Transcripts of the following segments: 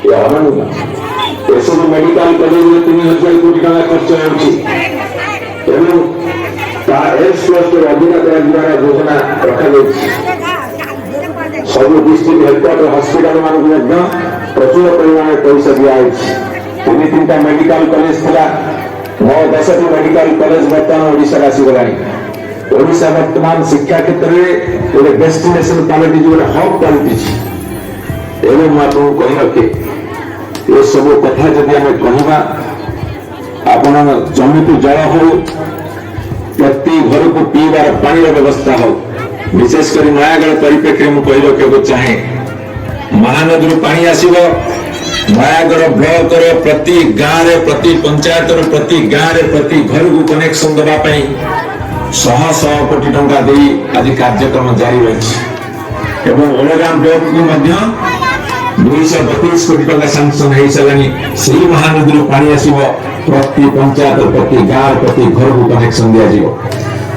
ये अमानुष एसबू medical college में 3000 कोटी टका खर्च होकर द्वारा योजना रखा सब डिस्ट्रिक्ट हेडक्वार्टर हॉस्पिटल मान प्रचुर परिमाण पैसा दिखाई 3-3टा मेडिकल कॉलेज था 9-10टी मेडिकल कॉलेज बर्तमान ओडिशा आसीगला ओडिशा वर्तमान शिक्षा क्षेत्र में गोटे डेस्टिनेशन पॉलिटी जो हब पॉलिटी एवं आपको कही रखे ये सब कथा जदि आम कहवा आपण जमी को जल हो प्रति घर को पीवार पानी व्यवस्था हो विशेषकर नयागढ़ परिप्रेक्षी मुझे रखा चाहे महानदी पानी आसब नयागढ़ ब्लॉक प्रति गाँव प्रति पंचायत प्रति गाँव प्रति घर को कनेक्शन देवाई 100 कोटी टंका दे आज कार्यक्रम जारी रही ओलगाम ब्लॉक को 232 कोटी टंका सांसन हो सारे से महानदी पानी आसब प्रति पंचायत प्रति गाँव प्रति घर को कनेक्शन दिज्व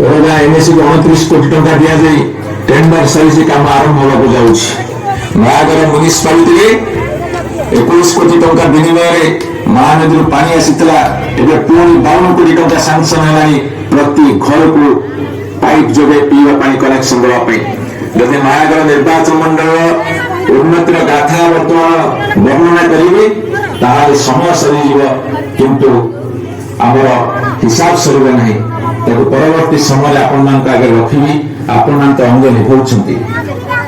ओलगा एनएससी को 29 कोटी टंका दि जाए टेंडर सरी काम आरंभ होगा जाऊँ नयागढ़ म्युनिसिपालिटी 21 कोटी टंका विनिमय महानदी पानी आसीला पुणी 52 कोटी टंका सांसन है प्रति घर को पाइप जोगे पीवा पानी कनेक्शन देवाई जदि नयागढ़ निर्वाचन मंडल उन्नतिर गाथा बर्तमान वर्णना करी समय सरीज किंतु आमर हिसाब सर ना परवर्ती समय आपण आगे रखी आपण अंग निभाउछंती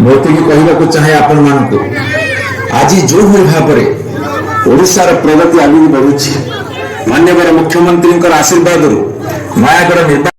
मोती कहवाक चाहे आपण आज जो भाव में ओडिशार प्रगति आगे बढ़ुछि माननीय मुख्यमंत्री आशीर्वाद नयागढ़ निर्वाचन